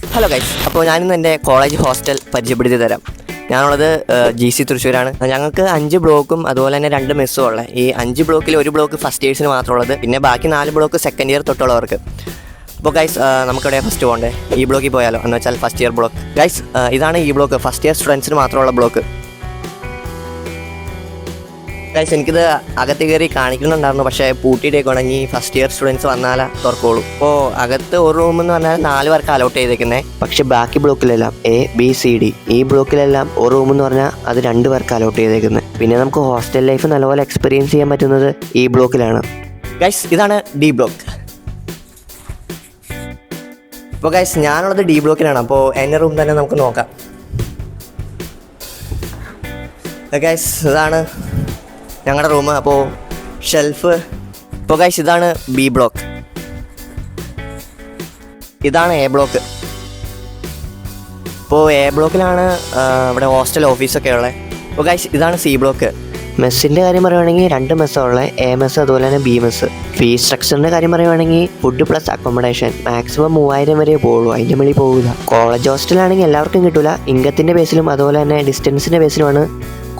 Hello guys, അപ്പോൾ ഞാനിന്ന് എൻ്റെ കോളേജ് ഹോസ്റ്റൽ പരിചയപ്പെടുത്തി തരാം. ഞാനുള്ളത് GC തൃശ്ശൂരാണ്. ഞങ്ങൾക്ക് 5 ബ്ലോക്കും അതുപോലെ തന്നെ 2 മെസ്സും ഉള്ളത്. ഈ 5 ബ്ലോക്കിൽ 1 ബ്ലോക്ക് ഫസ്റ്റ് ഇയേഴ്സിന് മാത്രമുള്ളത്, പിന്നെ ബാക്കി 4 ബ്ലോക്ക് സെക്കൻഡ് ഇയർ തൊട്ടുള്ളവർക്ക്. അപ്പോൾ ഗൈസ്, നമുക്കിവിടെ ഫസ്റ്റ് പോകണ്ടേ? ഈ ബ്ലോക്കിൽ പോയാലോ എന്ന് വെച്ചാൽ ഫസ്റ്റ് ഇയർ ബ്ലോക്ക്. ഗൈസ്, ഇതാണ് ഈ ബ്ലോക്ക്, ഫസ്റ്റ് ഇയർ സ്റ്റുഡൻസിന് മാത്രമുള്ള ബ്ലോക്ക്. ഗൈസ്, എനിക്കിത് അകത്ത് കയറി കാണിക്കുന്നുണ്ടായിരുന്നു, പക്ഷേ പൂട്ടിയിട്ടേക്ക് ഉണങ്ങി ഫസ്റ്റ് ഇയർ സ്റ്റുഡൻസ് വന്നാലേ തുറക്കുള്ളൂ. അപ്പോൾ അകത്ത് ഒരു റൂം എന്ന് പറഞ്ഞാൽ 4 പേർക്ക് അലോട്ട് ചെയ്തേക്കുന്നത്. പക്ഷേ ബാക്കി ബ്ലോക്കിലെല്ലാം ABCD ഈ ബ്ലോക്കിലെല്ലാം ഒരു റൂം എന്ന് പറഞ്ഞാൽ അത് 2 പേർക്ക് അലോട്ട് ചെയ്തേക്കുന്നത്. പിന്നെ നമുക്ക് ഹോസ്റ്റൽ ലൈഫ് നല്ലപോലെ എക്സ്പീരിയൻസ് ചെയ്യാൻ പറ്റുന്നത് ഈ ബ്ലോക്കിലാണ്. ഗൈസ്, ഇതാണ് D ബ്ലോക്ക്. അപ്പോൾ ഗൈസ്, ഞാനുള്ളത് D ബ്ലോക്കിലാണ്. അപ്പോൾ എൻ്റെ റൂം തന്നെ നമുക്ക് നോക്കാം. ഗൈസ്, ഇതാണ് ഞങ്ങളുടെ റൂം. അപ്പോൾ ഷെൽഫ്. ഇപ്പോൾ ഗൈസ്, ഇതാണ് B ബ്ലോക്ക്. ഇതാണ് A ബ്ലോക്ക്. ഇപ്പോൾ A ബ്ലോക്കിലാണ് ഇവിടെ ഹോസ്റ്റൽ ഓഫീസൊക്കെ ഉള്ളത്. അപ്പോൾ ഗൈസ്, ഇതാണ് C ബ്ലോക്ക്. മെസ്സിൻ്റെ കാര്യം പറയുവാണെങ്കിൽ 2 മെസ്സാണ് ഉള്ളത്, A മെസ്സ് അതുപോലെ തന്നെ B മെസ്സ്. ഫീസ് സ്ട്രക്ചറിൻ്റെ കാര്യം പറയുവാണെങ്കിൽ ഫുഡ് പ്ലസ് അക്കോമഡേഷൻ മാക്സിമം 3000 വരെ പോകുള്ളൂ, അതിൻ്റെ മേളിൽ പോകില്ല. കോളേജ് ഹോസ്റ്റലാണെങ്കിൽ എല്ലാവർക്കും കിട്ടില്ല. ഇൻകത്തിൻ്റെ ബേസിലും അതുപോലെ തന്നെ ഡിസ്റ്റൻസിൻ്റെ ബേസിലുമാണ്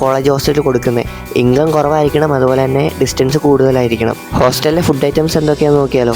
കോളേജ് ഹോസ്റ്റലിൽ കൊടുക്കുന്നത്. ഇൻകം കുറവായിരിക്കണം, അതുപോലെ തന്നെ ഡിസ്റ്റൻസ് കൂടുതലായിരിക്കണം. ഹോസ്റ്റലിലെ ഫുഡ് ഐറ്റംസ് എന്തൊക്കെയാണെന്ന് നോക്കിയാലോ.